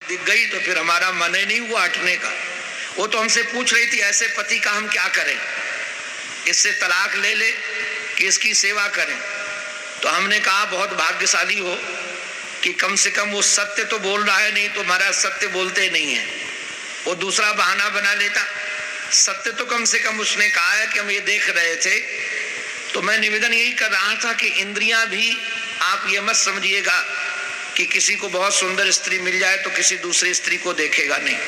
दिख गई तो फिर हमारा मन ही नहीं हुआ हटने का। वो तो हमसे पूछ रही थी ऐसे पति का हम क्या करें, इससे तलाक ले ले कि इसकी सेवा करें। तो हमने कहा बहुत भाग्यशाली हो कि कम से कम वो सत्य तो बोल रहा है, नहीं तो महाराज सत्य बोलते नहीं है, वो दूसरा बहाना बना लेता। सत्य तो कम से कम उसने कहा है कि हम ये देख रहे थे। तो मैं निवेदन यही कर रहा था कि इंद्रियां भी, आप ये मत समझिएगा कि किसी को बहुत सुंदर स्त्री मिल जाए तो किसी दूसरी स्त्री को देखेगा नहीं,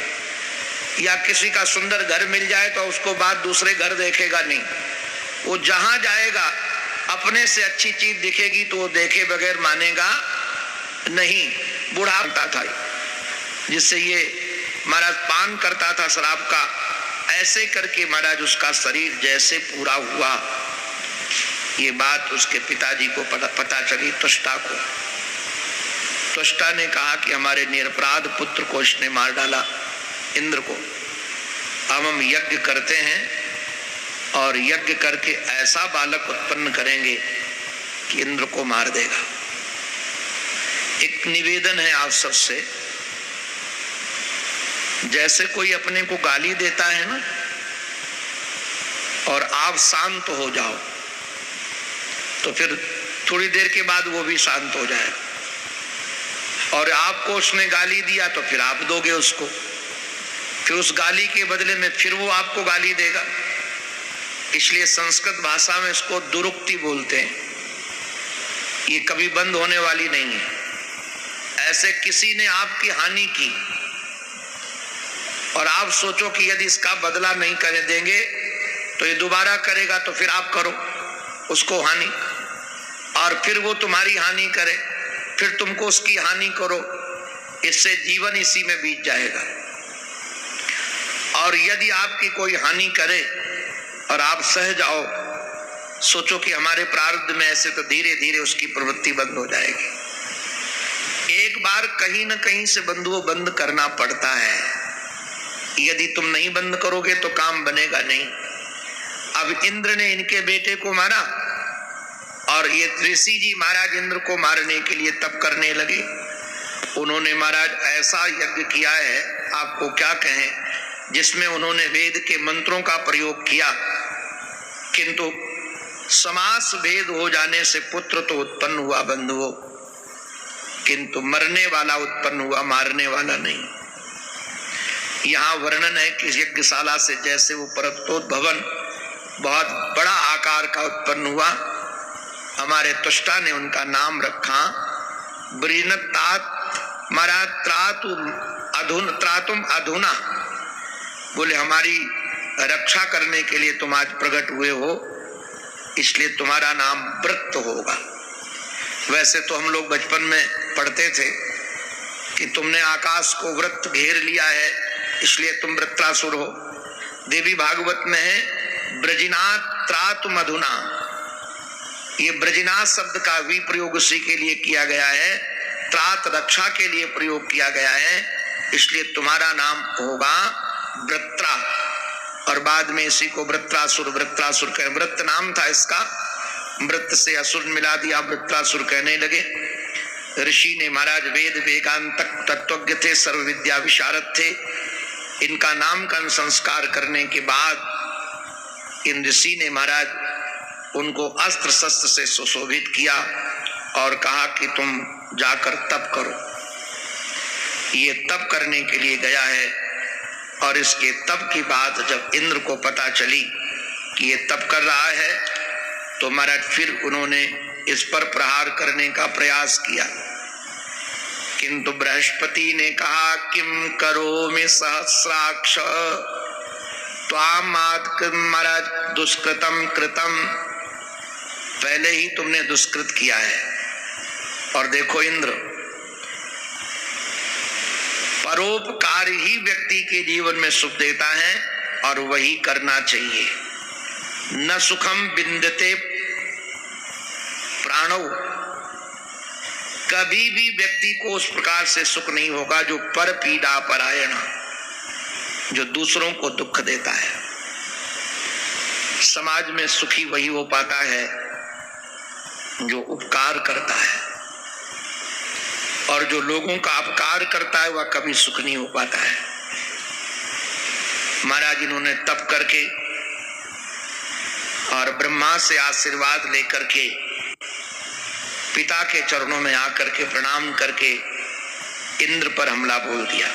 या किसी का सुंदर घर मिल जाए तो उसको बाद दूसरे घर देखेगा नहीं। वो जहां जाएगा अपने से अच्छी चीज दिखेगी तो वो देखे बगैर मानेगा नहीं। बूढ़ा होता था जिससे ये महाराज पान करता था शराब का, ऐसे करके महाराज उसका शरीर जैसे पूरा हुआ। ये बात उसके पिताजी को पता चली, त्वष्टा को। त्वष्टा ने कहा कि हमारे निरपराध पुत्र को इसने मार डाला, इंद्र को। अब हम यज्ञ करते हैं और यज्ञ करके ऐसा बालक उत्पन्न करेंगे कि इंद्र को मार देगा। एक निवेदन है आप सबसे, जैसे कोई अपने को गाली देता है ना और आप शांत हो जाओ तो फिर थोड़ी देर के बाद वो भी शांत हो जाए, और आपको उसने गाली दिया तो फिर आप दोगे उसको, फिर उस गाली के बदले में फिर वो आपको गाली देगा। इसलिए संस्कृत भाषा में इसको दुरुक्ति बोलते हैं। ये कभी बंद होने वाली नहीं है। ऐसे किसी ने आपकी हानि की और आप सोचो कि यदि इसका बदला नहीं कर देंगे तो ये दोबारा करेगा, तो फिर आप करो उसको हानि, और फिर वो तुम्हारी हानि करे, फिर तुमको उसकी हानि करो। इससे जीवन इसी में बीत जाएगा। और यदि आपकी कोई हानि करे और आप सह जाओ, सोचो कि हमारे प्रारब्ध में ऐसे, तो धीरे धीरे उसकी प्रवृत्ति बंद हो जाएगी। एक बार कहीं ना कहीं से बंधुओं बंद करना पड़ता है। यदि तुम नहीं बंद करोगे तो काम बनेगा नहीं। अब इंद्र ने इनके बेटे को मारा और ये ऋषि जी महाराज इंद्र को मारने के लिए तप करने लगे। उन्होंने महाराज ऐसा यज्ञ किया है, आपको क्या कहें, जिसमें उन्होंने वेद के मंत्रों का प्रयोग किया, किंतु समास भेद हो जाने से पुत्र तो उत्पन्न हुआ बंधुओं, किंतु मरने वाला उत्पन्न हुआ, मारने वाला नहीं। यहाँ वर्णन है कि यज्ञशाला से जैसे वो परतोद्भवन बहुत बड़ा आकार का उत्पन्न हुआ, हमारे त्वष्टा ने उनका नाम रखा ब्रीनतात मरा त्रातुम अधुना। बोले हमारी रक्षा करने के लिए तुम आज प्रकट हुए हो, इसलिए तुम्हारा नाम वृत्त होगा। वैसे तो हम लोग बचपन में पढ़ते थे कि तुमने आकाश को वृत्त घेर लिया है, इसलिए तुम वृत्रासुर हो। देवी भागवत में है ब्रजिनाथ त्रातुम अधुना। ये ब्रजिनाथ शब्द का भी प्रयोग उसी के लिए किया गया है, त्रात रक्षा के लिए प्रयोग किया गया है, इसलिए तुम्हारा नाम होगा वृत्रा। और बाद में इसी को वृत्रासुर कहे। वृत्त नाम था इसका, वृत्त से असुर मिला दिया, वृत्रासुर कहने लगे। ऋषि ने महाराज वेद वेदांत तत्वज्ञ थे, सर्व विद्या विशारद थे। इनका नामकरण संस्कार करने के बाद इन ऋषि ने महाराज उनको अस्त्र शस्त्र से सुशोभित किया और कहा कि तुम जाकर तप करो। ये तप करने के लिए गया है, और इसके तप की बात जब इंद्र को पता चली कि ये तप कर रहा है, तो महाराज फिर उन्होंने इस पर प्रहार करने का प्रयास किया, किंतु बृहस्पति ने कहा किम करोमि सहस्राक्ष त्वाम महाराज दुष्कृतम कृतम। पहले ही तुमने दुष्कृत किया है। और देखो इंद्र, परोपकार ही व्यक्ति के जीवन में सुख देता है और वही करना चाहिए। न सुखम बिंदते प्राणो, कभी भी व्यक्ति को उस प्रकार से सुख नहीं होगा जो पर पीड़ा परायण, जो दूसरों को दुख देता है। समाज में सुखी वही हो पाता है जो उपकार करता है। और जो लोगों का अपकार करता है वह कभी सुख नहीं हो पाता है। महाराज इन्होंने तप करके और ब्रह्मा से आशीर्वाद लेकर के पिता के चरणों में आकर के प्रणाम करके इंद्र पर हमला बोल दिया।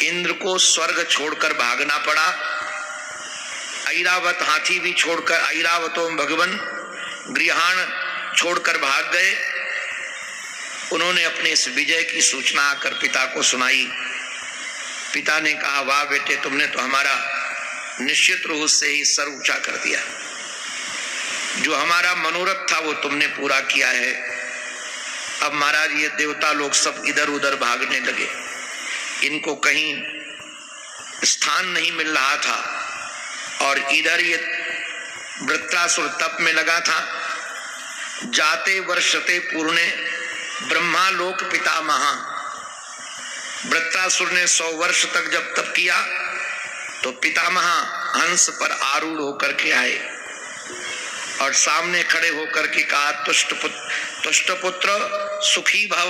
इंद्र को स्वर्ग छोड़कर भागना पड़ा। ऐरावत हाथी भी छोड़कर, ऐरावतों भगवन गृहाण छोड़कर भाग गए। उन्होंने अपने इस विजय की सूचना आकर पिता को सुनाई। पिता ने कहा, वाह बेटे, तुमने तो हमारा निश्चित रूप से ही सर ऊंचा कर दिया। जो हमारा मनोरथ था वो तुमने पूरा किया है। अब महाराज ये देवता लोग सब इधर उधर भागने लगे। इनको कहीं स्थान नहीं मिल रहा था और इधर ये वृत्रासुर तप में लगा था। जाते वर्षते पूर्णे ब्रह्मालोक पितामहा। वृत्रासुर ने 100 वर्ष तक जब तप किया तो पितामहा हंस पर आरूढ़ होकर के आए और सामने खड़े होकर के कहा, तुष्ट पुत्र सुखी भव।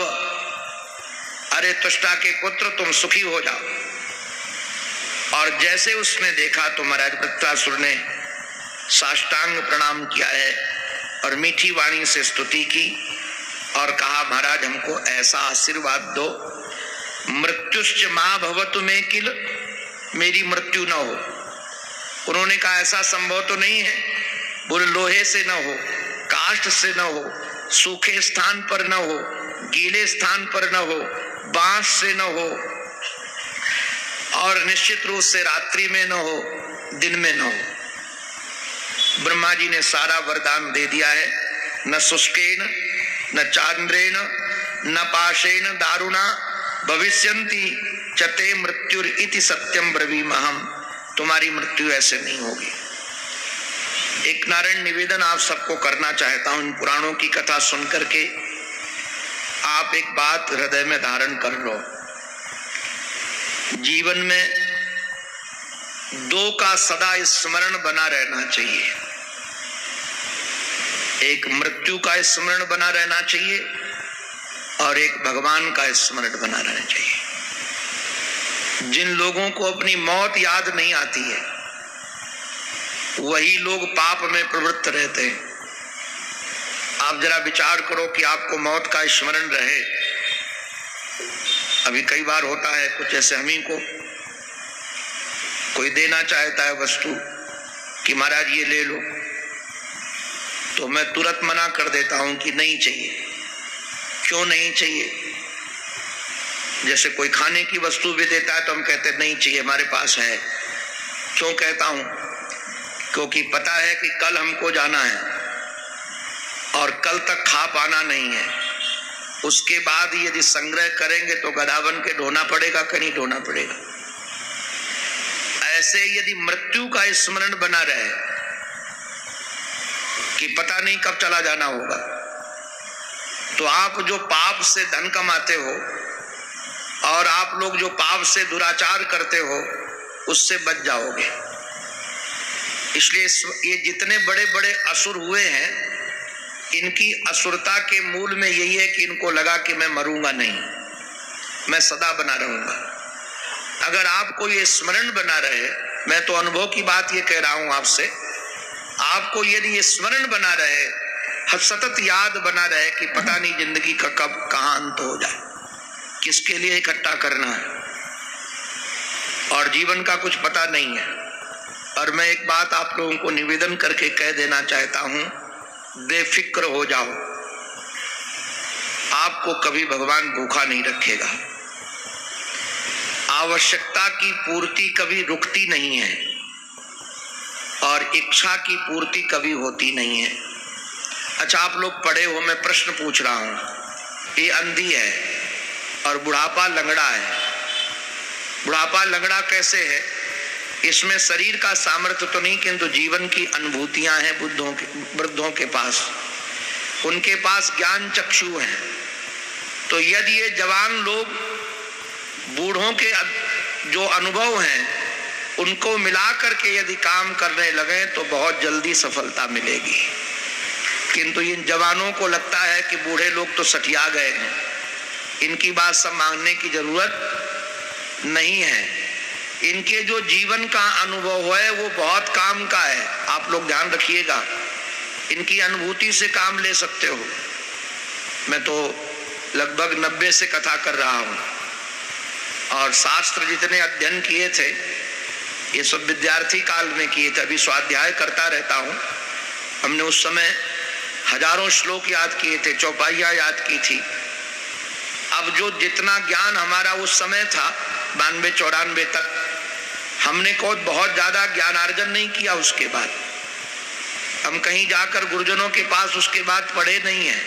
अरे तुष्टा के पुत्र, तुम सुखी हो जाओ। और जैसे उसने देखा तो महाराज वृत्रासुर ने साष्टांग प्रणाम किया है और मीठी वाणी से स्तुति की और कहा, महाराज हमको ऐसा आशीर्वाद दो, मृत्युश्च मा भवतु मे किल, मेरी मृत्यु न हो। उन्होंने कहा ऐसा संभव तो नहीं है, बोले लोहे से न हो, काष्ठ से न हो, सूखे स्थान पर न हो, गीले स्थान पर न हो, बांस से न हो और निश्चित रूप से रात्रि में न हो, दिन में न हो। ब्रह्मा जी ने सारा वरदान दे दिया है। न शुष्केन न चांद्रेन न पाशेन दारुणा भविष्यन्ति चते मृत्युर इति सत्यम ब्रवीमहम। तुम्हारी मृत्यु ऐसे नहीं होगी। एक नारायण निवेदन आप सबको करना चाहता हूं। इन पुराणों की कथा सुन करके आप एक बात हृदय में धारण कर लो। जीवन में दो का सदा स्मरण बना रहना चाहिए। एक मृत्यु का स्मरण बना रहना चाहिए और एक भगवान का स्मरण बना रहना चाहिए। जिन लोगों को अपनी मौत याद नहीं आती है वही लोग पाप में प्रवृत्त रहते हैं। आप जरा विचार करो कि आपको मौत का स्मरण रहे। अभी कई बार होता है कुछ ऐसे, हम ही को कोई देना चाहता है वस्तु कि महाराज ये ले लो, तो मैं तुरंत मना कर देता हूं कि नहीं चाहिए। क्यों नहीं चाहिए? जैसे कोई खाने की वस्तु भी देता है तो हम कहते नहीं चाहिए, हमारे पास है। क्यों कहता हूं? क्योंकि पता है कि कल हमको जाना है और कल तक खा पाना नहीं है। उसके बाद यदि संग्रह करेंगे तो गधा बन के ढोना पड़ेगा, कहीं ढोना पड़ेगा। ऐसे यदि मृत्यु का स्मरण बना रहे कि पता नहीं कब चला जाना होगा, तो आप जो पाप से धन कमाते हो और आप लोग जो पाप से दुराचार करते हो उससे बच जाओगे। इसलिए ये जितने बड़े बड़े असुर हुए हैं, इनकी असुरता के मूल में यही है कि इनको लगा कि मैं मरूंगा नहीं, मैं सदा बना रहूंगा। अगर आपको ये स्मरण बना रहे, मैं तो अनुभव की बात ये कह रहा हूं आपसे, आपको यदि ये स्मरण बना रहे, सतत याद बना रहे कि पता नहीं जिंदगी का कब कहां अंत हो जाए, किसके लिए इकट्ठा करना है और जीवन का कुछ पता नहीं है। और मैं एक बात आप लोगों को निवेदन करके कह देना चाहता हूं, बेफिक्र हो जाओ। आपको कभी भगवान भूखा नहीं रखेगा। आवश्यकता की पूर्ति कभी रुकती नहीं है और इच्छा की पूर्ति कभी होती नहीं है। अच्छा, आप लोग पढ़े हो, मैं प्रश्न पूछ रहा हूं। ये अंधी है और बुढ़ापा लंगड़ा है। बुढ़ापा लंगड़ा कैसे है? इसमें शरीर का सामर्थ्य तो नहीं, किंतु जीवन की अनुभूतियां हैं वृद्धों के पास। उनके पास ज्ञान चक्षु है। तो यदि ये जवान लोग बूढ़ों के जो अनुभव हैं उनको मिला करके यदि काम करने लगे तो बहुत जल्दी सफलता मिलेगी। किंतु इन जवानों को लगता है कि बूढ़े लोग तो सठिया गए हैं, इनकी बात सब मानने की जरूरत नहीं है। इनके जो जीवन का अनुभव है वो बहुत काम का है। आप लोग ध्यान रखिएगा, इनकी अनुभूति से काम ले सकते हो। मैं तो लगभग 90 से कथा कर रहा हूँ और शास्त्र जितने अध्ययन किए थे ये सब विद्यार्थी काल में किए थे। अभी स्वाध्याय करता रहता हूँ। हमने उस समय हजारों श्लोक याद किए थे, चौपाइयाँ याद की थी। अब जो जितना ज्ञान हमारा उस समय था 92-94 तक, हमने बहुत ज्यादा ज्ञानार्जन नहीं किया। उसके बाद हम कहीं जाकर गुरुजनों के पास उसके बाद पढ़े नहीं हैं।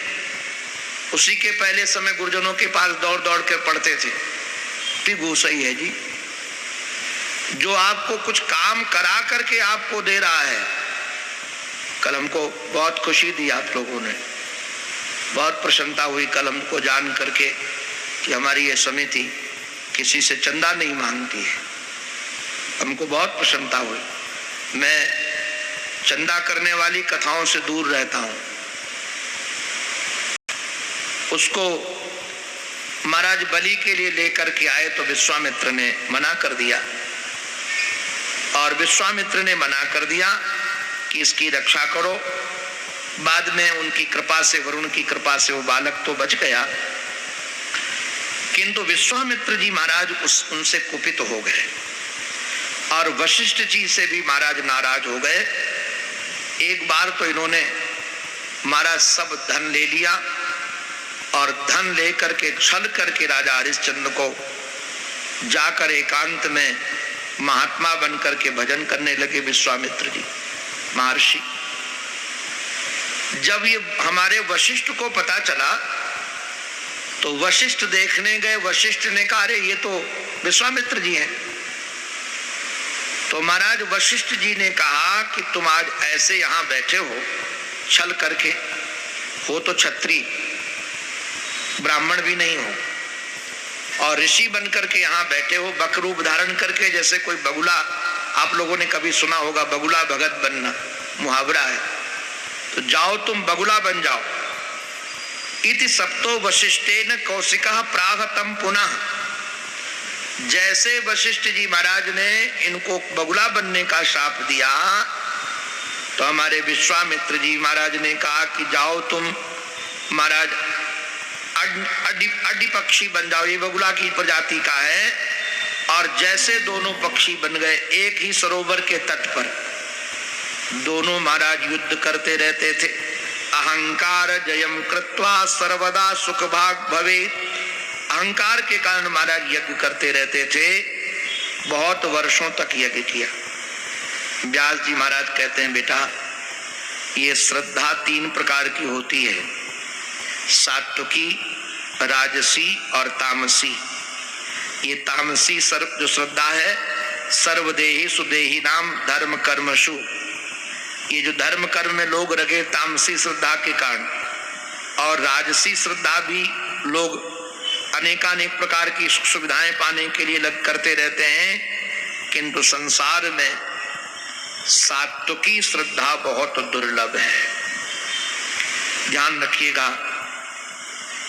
उसी के पहले समय गुरुजनों के पास दौड़ दौड़ कर पढ़ते थे। भी सही है जी, जो आपको कुछ काम करा करके आपको दे रहा है। कल हमको बहुत खुशी दी आप लोगों ने, बहुत प्रसन्नता हुई कल हमको जान करके कि हमारी ये समिति किसी से चंदा नहीं मांगती है। हमको बहुत प्रसन्नता हुई। मैं चंदा करने वाली कथाओं से दूर रहता हूँ। उसको महाराज बलि के लिए लेकर के आए तो विश्वामित्र ने मना कर दिया, और विश्वामित्र ने मना कर दिया कि इसकी रक्षा करो। बाद में उनकी कृपा से, वरुण की कृपा से वो बालक तो बच गया, किंतु विश्वामित्र जी महाराज उनसे कुपित हो गए और वशिष्ठ जी से भी महाराज नाराज हो गए। एक बार तो इन्होंने महाराज सब धन ले लिया और धन लेकर के छल करके राजा हरिश्चंद्र को जाकर एकांत में महात्मा बनकर के भजन करने लगे विश्वामित्र जी महर्षि। जब ये हमारे वशिष्ठ को पता चला तो वशिष्ठ देखने गए। वशिष्ठ ने कहा अरे ये तो विश्वामित्र जी हैं। तो महाराज वशिष्ठ जी ने कहा कि तुम आज ऐसे यहां बैठे हो छल करके, हो तो क्षत्रिय, ब्राह्मण भी नहीं हो, और ऋषि बनकर के यहाँ बैठे हो बकरूप धारण करके, जैसे कोई बगुला। आप लोगों ने कभी सुना होगा बगुला भगत बनना, मुहावरा है। तो जाओ तुम बगुला बन जाओ। इति सप्तो वशिष्ठेन कौशिकः प्राहतम पुनः। जैसे वशिष्ठ जी महाराज ने इनको बगुला बनने का श्राप दिया तो हमारे विश्वामित्र जी महाराज ने कहा कि जाओ तुम महाराज अड्डी पक्षी बन जाओ, ये बगुला की प्रजाति का है। और जैसे दोनों पक्षी बन गए, एक ही सरोवर के तट पर दोनों महाराज युद्ध करते रहते थे। अहंकार जयम कृत्वा सर्वदा सुख भाग भवे। अहंकार के कारण महाराज यज्ञ करते रहते थे, बहुत वर्षों तक यज्ञ किया। व्यास जी महाराज कहते हैं बेटा ये श्रद्धा 3 प्रकार की होती है, सात्विकी, राजसी और तामसी। ये तामसी जो श्रद्धा है, सर्वदेही सुदेही नाम धर्म कर्मशु। ये जो धर्म कर्म में लोग रगे तामसी श्रद्धा के कारण, और राजसी श्रद्धा भी लोग अनेकानेक प्रकार की सुख सुविधाएं पाने के लिए लग करते रहते हैं, किंतु संसार में सात्विकी श्रद्धा बहुत दुर्लभ है। ध्यान रखिएगा,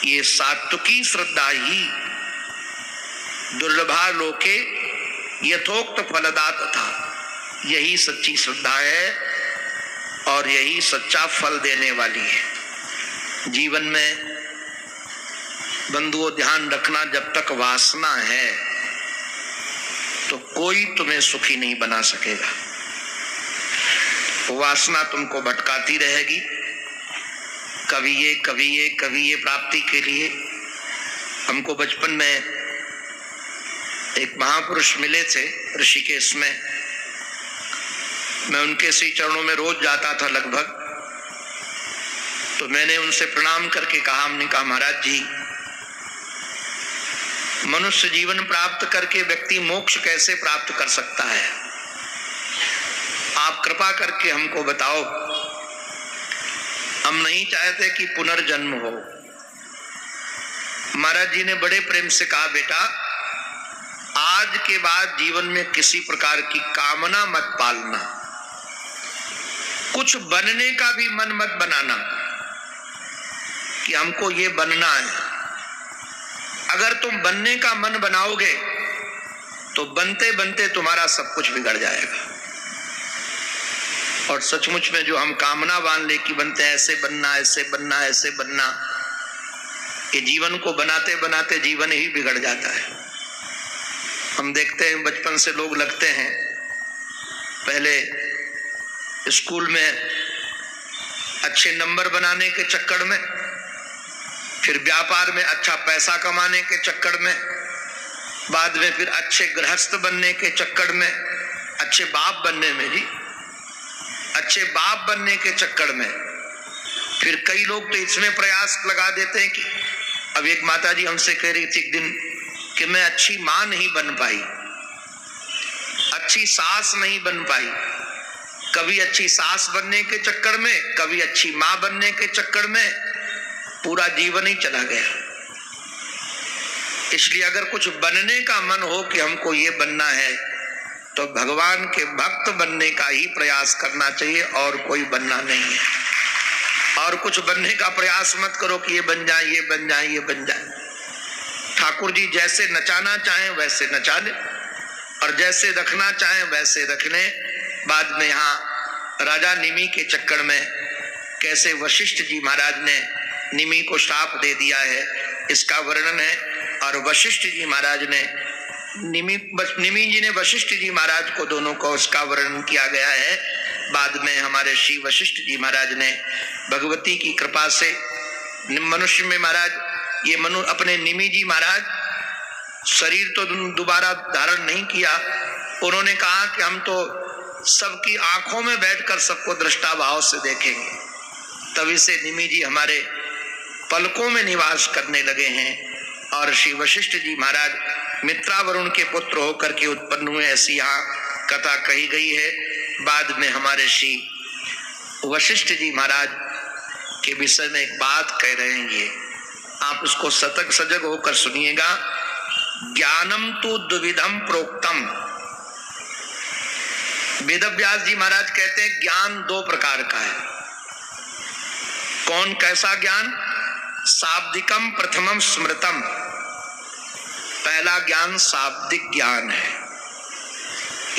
ये सात्विकी श्रद्धा ही दुर्लभा लोके यथोक्त फलदात था। यही सच्ची श्रद्धा है और यही सच्चा फल देने वाली है। जीवन में बंधुओं ध्यान रखना, जब तक वासना है तो कोई तुम्हें सुखी नहीं बना सकेगा। वासना तुमको भटकाती रहेगी, कभी ये प्राप्ति के लिए। हमको बचपन में एक महापुरुष मिले थे ऋषिकेश में, मैं उनके श्री चरणों में रोज जाता था लगभग। तो मैंने उनसे प्रणाम करके कहा, हमने कहा महाराज जी मनुष्य जीवन प्राप्त करके व्यक्ति मोक्ष कैसे प्राप्त कर सकता है, आप कृपा करके हमको बताओ। हम नहीं चाहते कि पुनर्जन्म हो। महाराज जी ने बड़े प्रेम से कहा बेटा आज के बाद जीवन में किसी प्रकार की कामना मत पालना, कुछ बनने का भी मन मत बनाना। कि हमको ये बनना है। अगर तुम बनने का मन बनाओगे तो बनते बनते तुम्हारा सब कुछ बिगड़ जाएगा। और सचमुच में जो हम कामना बांध ले कि बनते ऐसे बनना, ऐसे बनना, ऐसे बनना, ये जीवन को बनाते बनाते जीवन ही बिगड़ जाता है। हम देखते हैं बचपन से लोग लगते हैं, पहले स्कूल में अच्छे नंबर बनाने के चक्कर में, फिर व्यापार में अच्छा पैसा कमाने के चक्कर में, बाद में फिर अच्छे गृहस्थ बनने के चक्कर में, अच्छे बाप बनने में जी, अच्छे बाप बनने के चक्कर में फिर कई लोग तो इसमें प्रयास लगा देते हैं कि अब एक माता जी हमसे कह रही थी एक दिन कि मैं अच्छी मां नहीं बन पाई, अच्छी सास नहीं बन पाई। कभी अच्छी सास बनने के चक्कर में, कभी अच्छी मां बनने के चक्कर में पूरा जीवन ही चला गया। इसलिए अगर कुछ बनने का मन हो कि हमको ये बनना है तो भगवान के भक्त बनने का ही प्रयास करना चाहिए, और कोई बनना नहीं है। और कुछ बनने का प्रयास मत करो कि ये बन जाए, ये बन जाए, ये बन जाए। ठाकुर जी जैसे नचाना चाहें वैसे नचा ले, और जैसे रखना चाहें वैसे रख लें। बाद में यहाँ राजा निमि के चक्कर में कैसे वशिष्ठ जी महाराज ने निमि को श्राप दे दिया है, इसका वर्णन है। और वशिष्ठ जी महाराज ने निमि जी ने वशिष्ठ जी महाराज को, दोनों को उसका वर्णन किया गया है। बाद में हमारे श्री वशिष्ठ जी महाराज ने भगवती की कृपा से मनुष्य में महाराज ये अपने निमि जी महाराज शरीर तो दोबारा धारण नहीं किया। उन्होंने कहा कि हम तो सबकी आंखों में बैठकर सबको दृष्टा भाव से देखेंगे। तभी से निमि जी हमारे पलकों में निवास करने लगे हैं। और श्री वशिष्ठ जी महाराज मित्रा वरुण के पुत्र होकर के उत्पन्न हुए, ऐसी यहाँ कथा कही गई है। बाद में हमारे श्री वशिष्ठ जी महाराज के विषय में एक बात कह रहे हैं, ये आप उसको सतर्क सजग होकर सुनिएगा। ज्ञानम तो द्विविधम प्रोक्तम। वेदव्यास जी महाराज कहते हैं ज्ञान दो प्रकार का है। कौन कैसा ज्ञान? शाब्दिकम प्रथमम स्मृतम। पहला ज्ञान शाब्दिक ज्ञान है।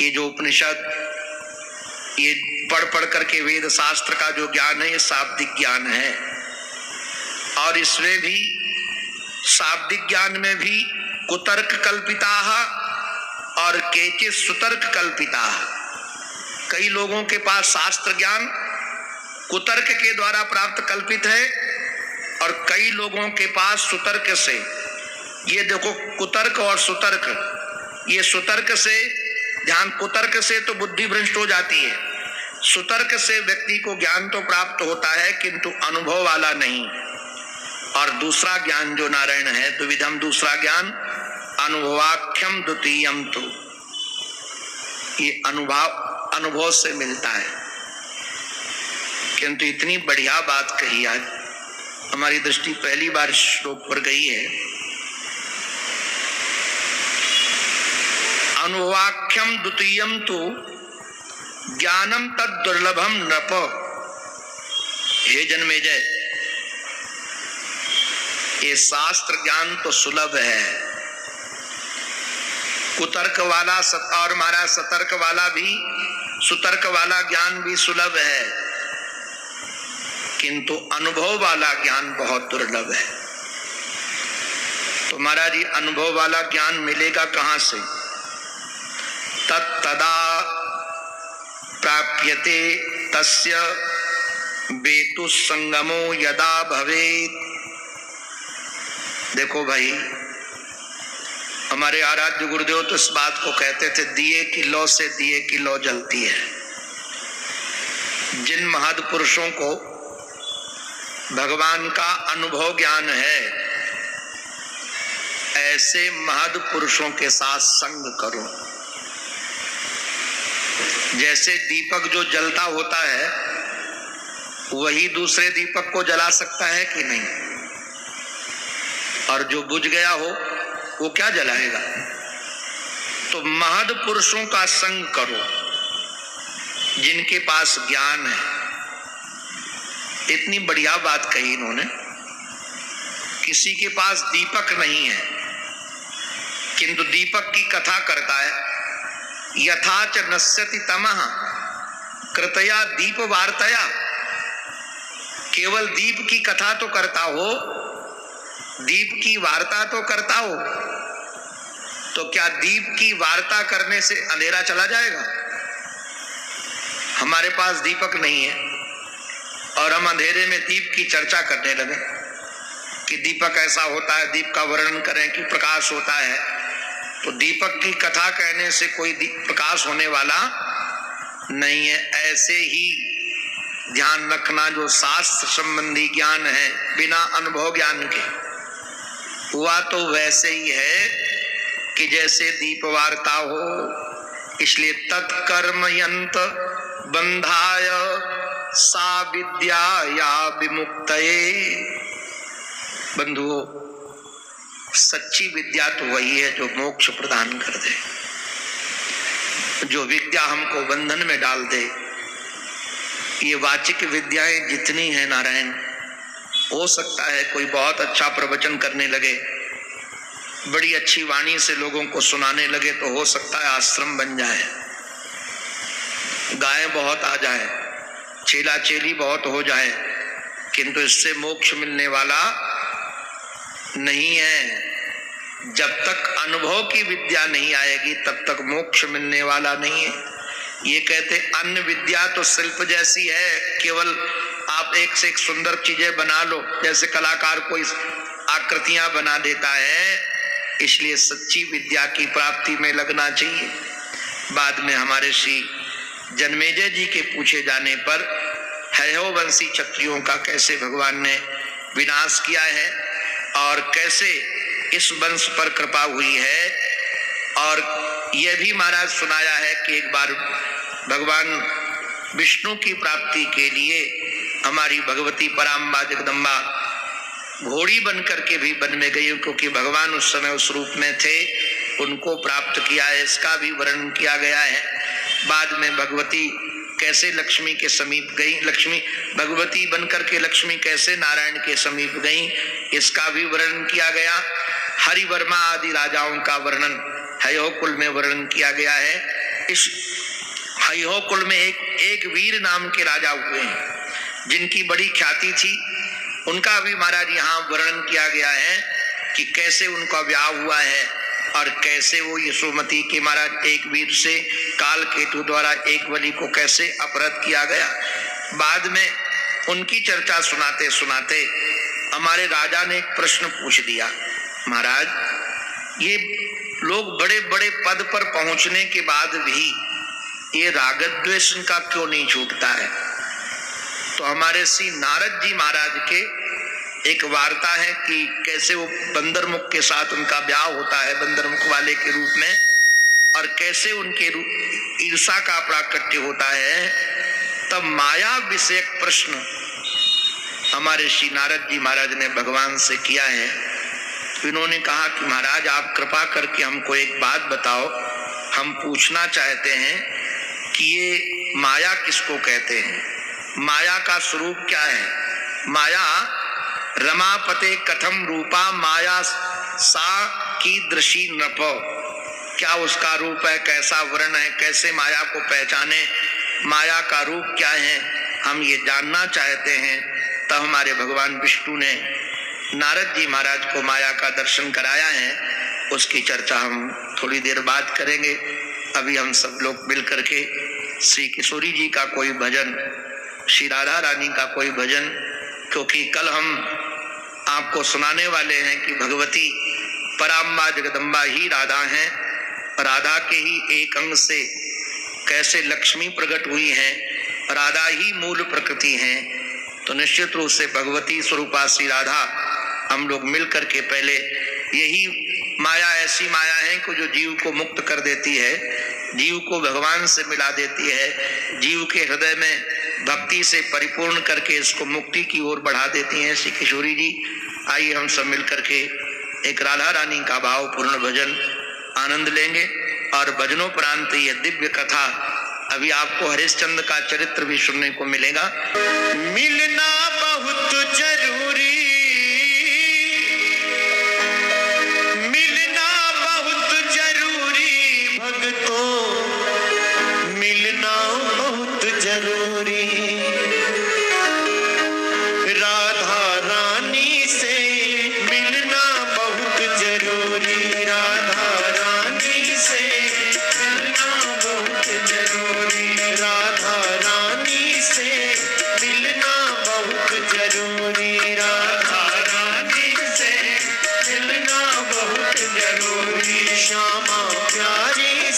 ये जो उपनिषद ये पढ़ करके वेद शास्त्र का जो ज्ञान है, ये शाब्दिक ज्ञान है। और इसमें भी शाब्दिक ज्ञान में भी कुतर्क कल्पिता और केचित सुतर्क कल्पिता। कई लोगों के पास शास्त्र ज्ञान कुतर्क के द्वारा प्राप्त कल्पित है, और कई लोगों के पास सुतर्क से। ये देखो कुतर्क और सुतर्क, ये सुतर्क से ध्यान, कुतर्क से तो बुद्धि भ्रष्ट हो जाती है, सुतर्क से व्यक्ति को ज्ञान तो प्राप्त होता है किंतु अनुभव वाला नहीं। और दूसरा ज्ञान जो नारायण है द्विविधम, दूसरा ज्ञान अनुभवाख्यम द्वितीयम, तो ये अनुभव से मिलता है। किंतु इतनी बढ़िया बात कही, आज हमारी दृष्टि पहली बार श्लोक पर गई है। अनुभवाख्यम द्वितीयम तो ज्ञानम तद दुर्लभम नृप। हे जन्मेजय, ये शास्त्र ज्ञान तो सुलभ है, कुतर्क वाला और हमारा सतर्क वाला भी, सुतर्क वाला ज्ञान भी सुलभ है, किंतु अनुभव वाला ज्ञान बहुत दुर्लभ है। तो महाराज, अनुभव वाला ज्ञान मिलेगा कहां से? तदा प्राप्यते तस्य बेतु संगमो यदा भवेत्। देखो भाई, हमारे आराध्य गुरुदेव तो इस बात को कहते थे, दिए की लौ से दिए की लौ जलती है। जिन महद पुरुषों को भगवान का अनुभव ज्ञान है, ऐसे महद पुरुषों के साथ संग करो। जैसे दीपक जो जलता होता है, वही दूसरे दीपक को जला सकता है कि नहीं? और जो बुझ गया हो वो क्या जलाएगा? तो महद पुरुषों का संग करो, जिनके पास ज्ञान है। इतनी बढ़िया बात कही इन्होंने। किसी के पास दीपक नहीं है किंतु दीपक की कथा करता है। यथा च नश्यति तमः कृतया दीप वार्तया। केवल दीप की कथा तो करता हो, दीप की वार्ता तो करता हो, तो क्या दीप की वार्ता करने से अंधेरा चला जाएगा? हमारे पास दीपक नहीं है और हम अंधेरे में दीप की चर्चा करने लगे कि दीपक ऐसा होता है, दीप का वर्णन करें कि प्रकाश होता है, तो दीपक की कथा कहने से कोई प्रकाश होने वाला नहीं है। ऐसे ही ध्यान रखना, जो शास्त्र संबंधी ज्ञान है बिना अनुभव ज्ञान के, हुआ तो वैसे ही है कि जैसे दीप वार्ता हो। इसलिए तत्कर्म यंत बंधाय सा विद्या या विमुक्तये। बंधुओं, सच्ची विद्या तो वही है जो मोक्ष प्रदान कर दे, जो विद्या हमको बंधन में डाल दे। ये वाचिक विद्याएं जितनी हैं नारायण, हो सकता है कोई बहुत अच्छा प्रवचन करने लगे, बड़ी अच्छी वाणी से लोगों को सुनाने लगे, तो हो सकता है आश्रम बन जाए, गायें बहुत आ जाए, चेला चेली बहुत हो जाए, किंतु इससे मोक्ष मिलने वाला नहीं है। जब तक अनुभव की विद्या नहीं आएगी तब तक मोक्ष मिलने वाला नहीं है। ये कहते अन्य विद्या तो शिल्प जैसी है, केवल आप एक से एक सुंदर चीजें बना लो, जैसे कलाकार कोई आकृतियां बना देता है। इसलिए सच्ची विद्या की प्राप्ति में लगना चाहिए। बाद में हमारे श्री जन्मेजय जी के पूछे जाने पर हयवंशी क्षत्रियों का कैसे भगवान ने विनाश किया है और कैसे इस वंश पर कृपा हुई है, और यह भी महाराज सुनाया है कि एक बार भगवान विष्णु की प्राप्ति के लिए हमारी भगवती पराम्बा जगदम्बा घोड़ी बन करके भी वन में गई, क्योंकि भगवान उस समय उस रूप में थे, उनको प्राप्त किया है, इसका भी वर्णन किया गया है। बाद में भगवती कैसे लक्ष्मी के समीप गई, लक्ष्मी भगवती बनकर के लक्ष्मी कैसे नारायण के समीप गई, इसका भी वर्णन किया गया। हरिवर्मा आदि राजाओं का वर्णन हयो कुल में वर्णन किया गया है। इस हयो कुल में एक वीर नाम के राजा हुए हैं जिनकी बड़ी ख्याति थी, उनका भी महाराज यहाँ वर्णन किया गया है कि कैसे उनका ब्याह हुआ है और कैसे वो यशोमती के महाराज एक वीर से काल केतु द्वारा एक बलि को कैसे अपहृत किया गया। बाद में उनकी चर्चा सुनाते सुनाते हमारे राजा ने एक प्रश्न पूछ दिया, महाराज ये लोग बड़े बड़े पद पर पहुंचने के बाद भी ये राग द्वेष का क्यों नहीं छूटता है? तो हमारे श्री नारद जी महाराज के एक वार्ता है कि कैसे वो बंदर मुख के साथ उनका ब्याह होता है, बंदर मुख वाले के रूप में, और कैसे उनके ईर्षा का प्राकट्य होता है। तब माया विषयक प्रश्न हमारे श्री नारद जी महाराज ने भगवान से किया है। इन्होंने कहा कि महाराज आप कृपा करके हमको एक बात बताओ, हम पूछना चाहते हैं कि ये माया किसको कहते हैं, माया का स्वरूप क्या है? माया रमापते कथम रूपा माया सा की दृषि नृप, क्या उसका रूप है, कैसा वर्ण है, कैसे माया को पहचाने, माया का रूप क्या है, हम ये जानना चाहते हैं। तब हमारे भगवान विष्णु ने नारद जी महाराज को माया का दर्शन कराया है, उसकी चर्चा हम थोड़ी देर बाद करेंगे। अभी हम सब लोग मिल करके श्री किशोरी जी का कोई भजन, श्री राधा रानी का कोई भजन, क्योंकि कल हम आपको सुनाने वाले हैं कि भगवती पराम्बा जगदम्बा ही राधा हैं, राधा के ही एक अंग से कैसे लक्ष्मी प्रकट हुई हैं, राधा ही मूल प्रकृति हैं। तो निश्चित रूप से भगवती स्वरूपा श्री राधा हम लोग मिल करके पहले यही माया ऐसी माया है कि जो जीव को मुक्त कर देती है, जीव को भगवान से मिला देती है, जीव के हृदय में भक्ति से परिपूर्ण करके इसको मुक्ति की ओर बढ़ा देती हैं। श्री किशोरी जी, आइए हम सब मिल करके एक राधा रानी का भावपूर्ण भजन आनंद लेंगे। और भजनोपरांत यह दिव्य कथा अभी आपको हरिश्चंद्र का चरित्र भी सुनने को मिलेगा। मिलना बहुत जरूरी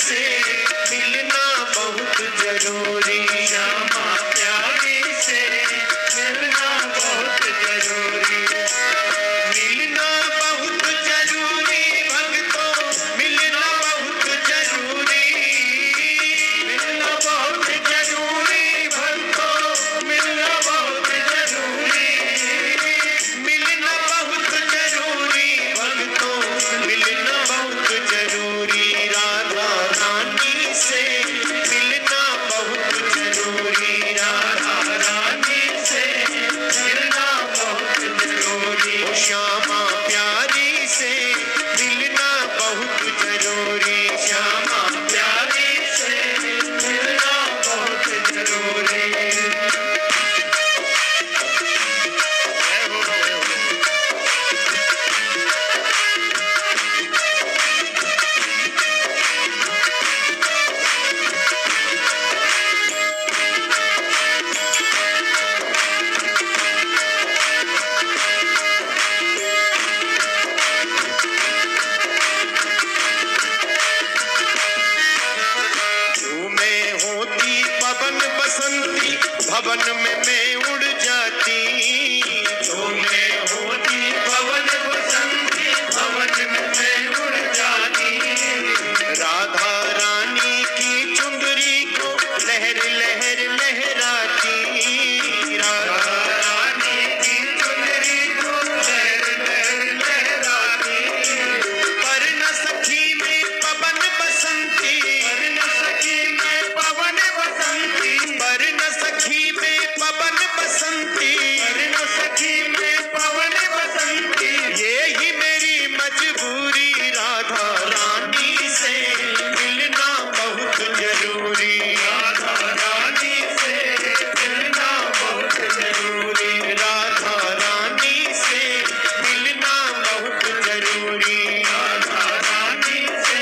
से मिलना बहुत जरूरी, श्यामा प्यारी से मिलना बहुत जरूरी, मिलना बहुत जरूरी भक्तों, मिलना बहुत जरूरी, मिलना बहुत जरूरी भक्तों, मिलना बहुत जरूरी, मिलना बहुत जरूरी भक्तों, मिलना बहुत जरूरी, राधा रानी से मिलना बहुत जरूरी, राधा रानी से मिलना बहुत जरूरी, श्यामा प्यारी से मिलना बहुत जरूरी, श्यामा प्यारी से मिलना बहुत जरूरी। में होती पवन बसंती, भवन में मैं उड़ जाती, में होती पवन बसंती, भवन में मैं उड़ जाती, राधा रानी की चुंदरी को लहर लहर लहराती, राधा रानी की चुंदरी को लहर लहर लहराती, पर न सखी में पवन बसंती, पर न सखी में पवन बसंती, पर न सखी में पवन बसंती, पर न सखी में पवन बसंती, ये ही मेरी मजबूरी, राधा रानी से मिलना बहुत जरूरी, राधा रानी से मिलना बहुत जरूरी, राधा रानी से मिलना बहुत जरूरी, राधा रानी से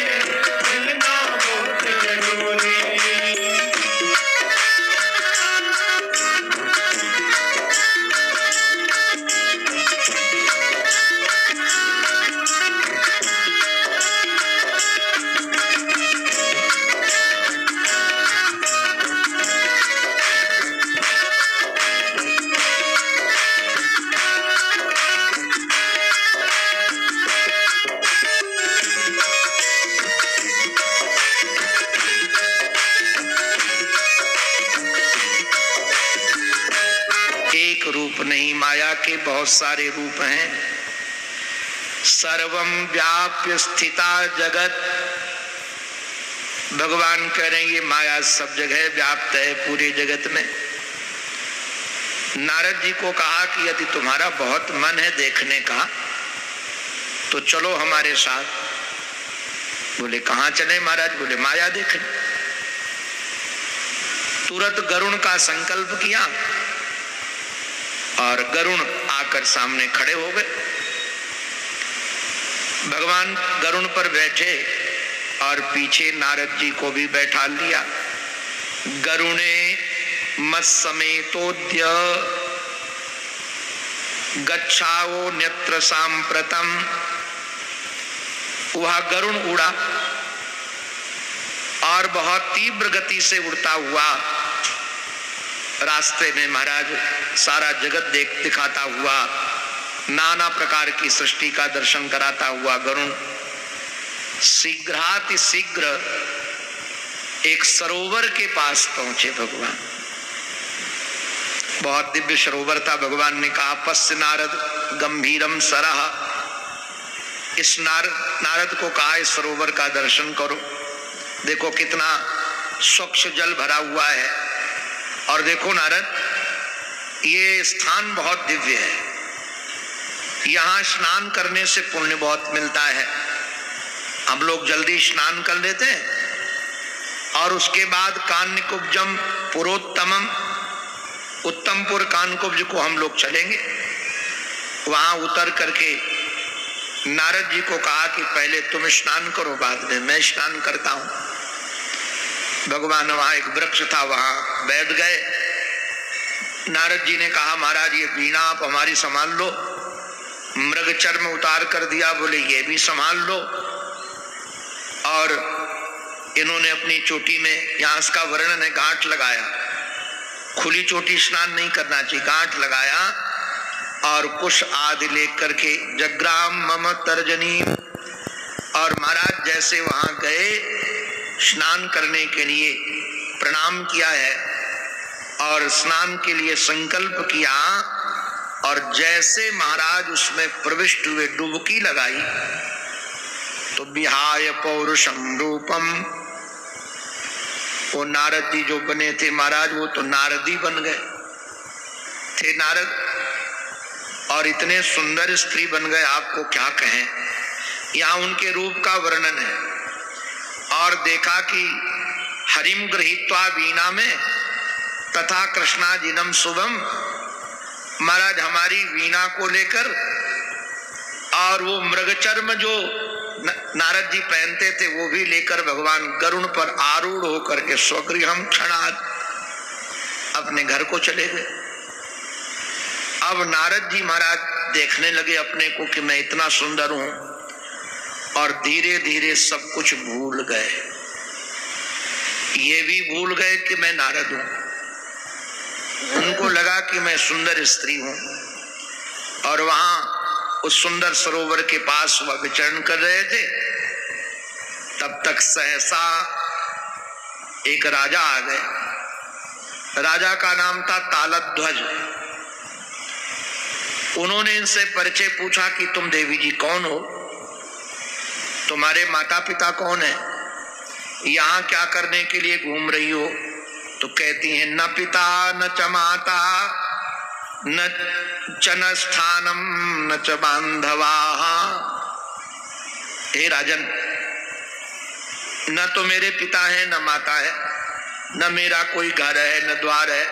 मिलना बहुत जरूरी। एक रूप नहीं, माया के बहुत सारे रूप हैं। सर्वम व्याप्य स्थिता जगत, भगवान कह रहे हैं ये माया सब जगह व्याप्त है पूरे जगत में। नारद जी को कहा कि यदि तुम्हारा बहुत मन है देखने का तो चलो हमारे साथ। बोले कहाँ चले महाराज? बोले माया देखने। तुरंत गरुण का संकल्प किया और गरुण आकर सामने खड़े हो गए। भगवान गरुण पर बैठे और पीछे नारद जी को भी बैठा लिया। गरुणे मत्समेतोद्य गच्छाओ न्यत्र सांप्रतम। वह गरुण उड़ा और बहुत तीव्र गति से उड़ता हुआ रास्ते में महाराज सारा जगत दिखाता हुआ, नाना प्रकार की सृष्टि का दर्शन कराता हुआ गरुण शीघ्राति शीघ्र एक सरोवर के पास पहुंचे। भगवान बहुत दिव्य सरोवर था। भगवान ने कहा पश्य नारद गंभीरम सरह। इस नारद को कहा इस सरोवर का दर्शन करो। देखो कितना स्वच्छ जल भरा हुआ है। और देखो नारद, ये स्थान बहुत दिव्य है। यहाँ स्नान करने से पुण्य बहुत मिलता है। हम लोग जल्दी स्नान कर लेते हैं और उसके बाद कान्यकुब्जम पुरोत्तमम, उत्तमपुर कानकुब्ज को हम लोग चलेंगे। वहां उतर करके नारद जी को कहा कि पहले तुम स्नान करो, बाद में मैं स्नान करता हूं। भगवान वहां एक वृक्ष था, वहां बैठ गए। नारद जी ने कहा महाराज ये वीणा आप हमारी संभाल लो। मृग चर्म उतार कर दिया, बोले ये भी संभाल लो। और इन्होंने अपनी चोटी में, यहाँ इसका वर्णन है, गांठ लगाया। खुली चोटी स्नान नहीं करना चाहिए, गांठ लगाया और कुश आदि लेकर के जग्राम मम तर्जनी। और महाराज जैसे वहां गए स्नान करने के लिए, प्रणाम किया है और स्नान के लिए संकल्प किया, और जैसे महाराज उसमें प्रविष्ट हुए, डुबकी लगाई, तो विहाय पौरुषम रूपम, वो नारद जी जो बने थे महाराज, वो तो नारदी बन गए थे नारद, और इतने सुंदर स्त्री बन गए, आपको क्या कहें। यहाँ उनके रूप का वर्णन है। और देखा कि हरिम गृहीत्वा वीणा में तथा कृष्णा जिनम शुभम, महाराज हमारी वीणा को लेकर, और वो मृगचर्म जो नारद जी पहनते थे वो भी लेकर भगवान गरुण पर आरूढ़ होकर के स्वगृहम क्षणाद अपने घर को चले गए। अब नारद जी महाराज देखने लगे अपने को कि मैं इतना सुंदर हूं, और धीरे धीरे सब कुछ भूल गए। ये भी भूल गए कि मैं नारद हूं। उनको लगा कि मैं सुंदर स्त्री हूं, और वहां उस सुंदर सरोवर के पास वह विचरण कर रहे थे। तब तक सहसा एक राजा आ गए। राजा का नाम था तालध्वज। उन्होंने इनसे परिचय पूछा कि तुम देवी जी कौन हो, तुम्हारे माता पिता कौन है, यहाँ क्या करने के लिए घूम रही हो। तो कहती हैं न पिता न च माता न च न स्थानम न च बांधवा। हे राजन, न तो मेरे पिता है न माता है, न मेरा कोई घर है न द्वार है,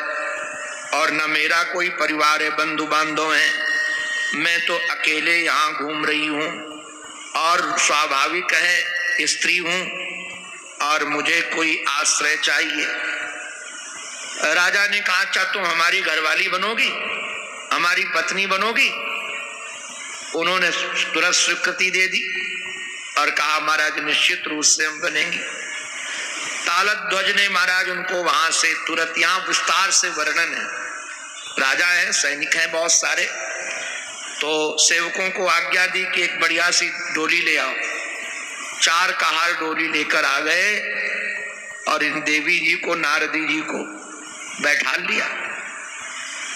और न मेरा कोई परिवार है, बंधु बांधव है। मैं तो अकेले यहाँ घूम रही हूँ, और स्वाभाविक है स्त्री हूँ, और मुझे कोई आश्रय चाहिए। राजा ने कहा अच्छा तुम हमारी घरवाली बनोगी, हमारी पत्नी बनोगी। उन्होंने तुरंत स्वीकृति दे दी और कहा महाराज निश्चित रूप से हम बनेंगे। तालध्वज ने महाराज उनको वहां से तुरंत, यहाँ विस्तार से वर्णन है, राजा है, सैनिक हैं बहुत सारे, तो सेवकों को आज्ञा दी कि एक बढ़िया सी डोली ले आओ। 4 कहार डोली लेकर आ गए, और इन देवी जी को, नारदी जी को बैठाल लिया,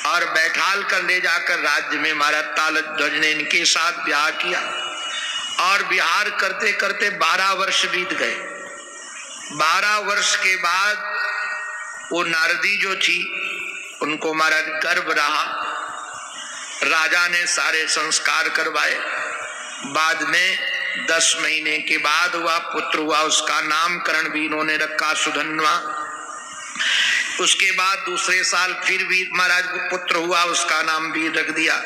और बैठाल कर ले जाकर राज्य में महाराज तालध्वज ने इनके साथ ब्याह किया। और विहार करते करते 12 वर्ष बीत गए। 12 वर्ष के बाद वो नारदी जो थी उनको महाराज गर्भ रहा। राजा ने सारे संस्कार करवाए। बाद में 10 महीने के बाद हुआ पुत्र हुआ, उसका नामकरण भी इन्होंने रखा सुधन्वा। उसके बाद दूसरे साल फिर भी महाराज पुत्र हुआ, उसका नाम भी रख दिया।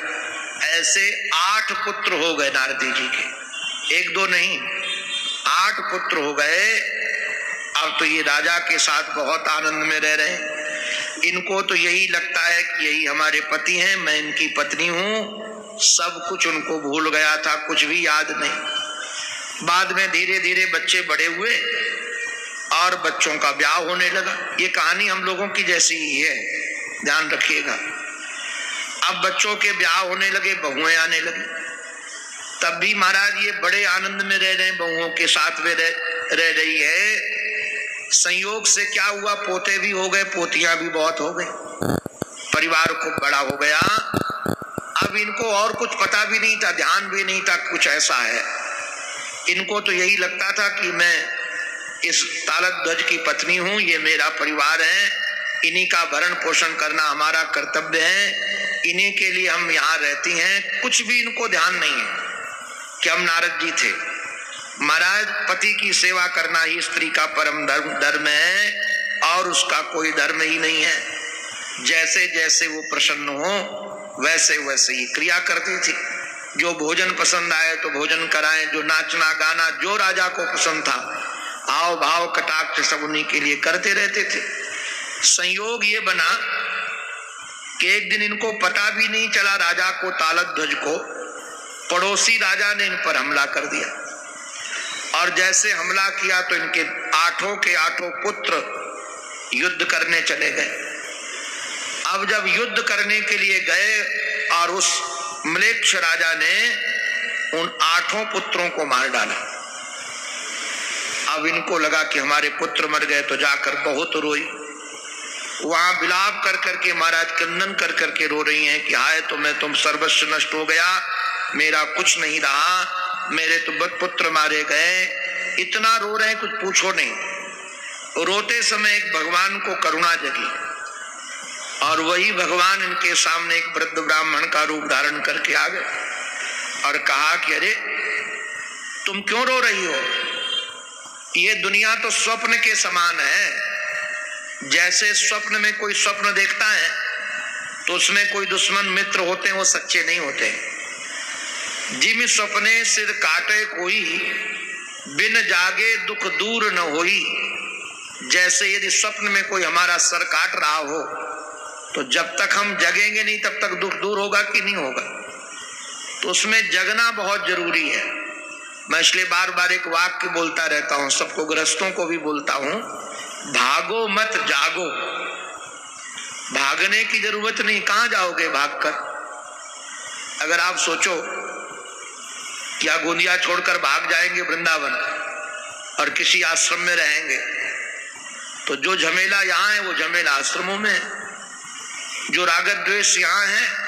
ऐसे 8 पुत्र हो गए नारदी जी के, 1-2 नहीं, 8 पुत्र हो गए। अब तो ये राजा के साथ बहुत आनंद में रह रहे हैं। इनको तो यही लगता है कि यही हमारे पति हैं, मैं इनकी पत्नी हूं। सब कुछ उनको भूल गया था, कुछ भी याद नहीं। बाद में धीरे धीरे बच्चे बड़े हुए और बच्चों का ब्याह होने लगा। ये कहानी हम लोगों की जैसी ही है, ध्यान रखिएगा। अब बच्चों के ब्याह होने लगे, बहुएं आने लगी। तब भी महाराज ये बड़े आनंद में रह रहे हैं, बहुओं के साथ में रह रही है। संयोग से क्या हुआ, पोते भी हो गए, पोतियां भी बहुत हो गई, परिवार खूब बड़ा हो गया। अब इनको और कुछ पता भी नहीं था, ध्यान भी नहीं था कुछ ऐसा है। इनको तो यही लगता था कि मैं इस तालध्वज की पत्नी हूं, ये मेरा परिवार है, इन्हीं का भरण पोषण करना हमारा कर्तव्य है, इन्हीं के लिए हम यहाँ रहती हैं। कुछ भी इनको ध्यान नहीं है कि हम नारद जी थे। महाराज पति की सेवा करना ही स्त्री का परम धर्म है, और उसका कोई धर्म ही नहीं है। जैसे जैसे वो प्रसन्न हो वैसे वैसे ही क्रिया करती थी। जो भोजन पसंद आए तो भोजन कराएं, जो नाचना गाना जो राजा को पसंद था, आव भाव कटाक्ष सब उन्हीं के लिए करते रहते थे। संयोग ये बना कि एक दिन इनको पता भी नहीं चला, राजा को, तालध्वज को, पड़ोसी राजा ने इन पर हमला कर दिया। और जैसे हमला किया तो इनके आठों के आठों पुत्र युद्ध करने चले गए। अब जब युद्ध करने के लिए गए और उस म्लेच्छ राजा ने उन आठों पुत्रों को मार डाला। अब इनको लगा कि हमारे पुत्र मर गए, तो जाकर बहुत रोई। वहां विलाप कर करके महाराज क्रंदन कर करके रो रही हैं कि हाय तुम सर्वस्व नष्ट हो गया, मेरा कुछ नहीं रहा, मेरे तो पुत्र मारे गए। इतना रो रहे हैं कुछ पूछो नहीं। रोते समय एक भगवान को करुणा जगी और वही भगवान इनके सामने एक वृद्ध ब्राह्मण का रूप धारण करके आ गए और कहा कि अरे तुम क्यों रो रही हो? ये दुनिया तो स्वप्न के समान है। जैसे स्वप्न में कोई स्वप्न देखता है तो उसमें कोई दुश्मन मित्र होते हैं, वो सच्चे नहीं होते। जिम स्वप्ने सिर काटे कोई, बिन जागे दुख दूर न होई। जैसे यदि स्वप्न में कोई हमारा सर काट रहा हो तो जब तक हम जगेंगे नहीं तब तक दुख दूर होगा कि नहीं होगा। तो उसमें जगना बहुत जरूरी है। मैं इसलिए बार बार एक वाक्य बोलता रहता हूं, सबको गृहस्थों को भी बोलता हूं, भागो मत जागो। भागने की जरूरत नहीं, कहां जाओगे भागकर? अगर आप सोचो क्या गोंदिया छोड़कर भाग जाएंगे वृंदावन और किसी आश्रम में रहेंगे, तो जो झमेला यहाँ है वो झमेला आश्रमों में है। जो रागत द्वेष यहाँ है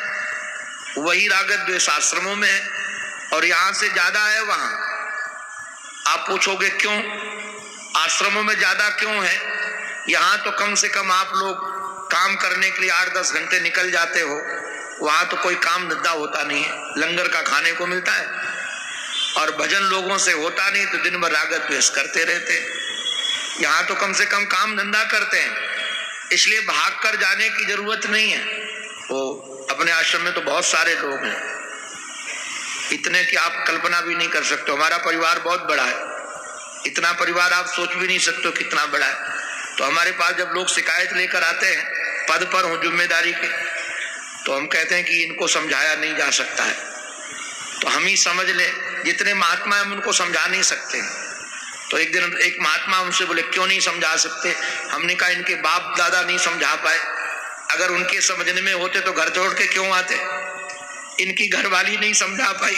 वही रागत द्वेष आश्रमों में है, और यहाँ से ज्यादा है वहां। आप पूछोगे क्यों आश्रमों में ज्यादा क्यों है? यहाँ तो कम से कम आप लोग काम करने के लिए 8-10 घंटे निकल जाते हो, वहां तो कोई काम धंधा होता नहीं है, लंगर का खाने को मिलता है और भजन लोगों से होता नहीं, तो दिन भर रागत द्वेष करते रहते। यहाँ तो कम से कम काम धंधा करते हैं, इसलिए भाग कर जाने की जरूरत नहीं है। वो अपने आश्रम में तो बहुत सारे लोग हैं, इतने कि आप कल्पना भी नहीं कर सकते। हमारा परिवार बहुत बड़ा है, इतना परिवार आप सोच भी नहीं सकते कितना बड़ा है। तो हमारे पास जब लोग शिकायत लेकर आते हैं, पद पर हो जिम्मेदारी के, तो हम कहते हैं कि इनको समझाया नहीं जा सकता है, तो हम ही समझ ले। जितने महात्मा हम उनको समझा नहीं सकते। तो एक दिन एक महात्मा हमसे बोले क्यों नहीं समझा सकते? हमने कहा इनके बाप दादा नहीं समझा पाए, अगर उनके समझने में होते तो घर छोड़ के क्यों आते? इनकी घरवाली नहीं समझा पाई,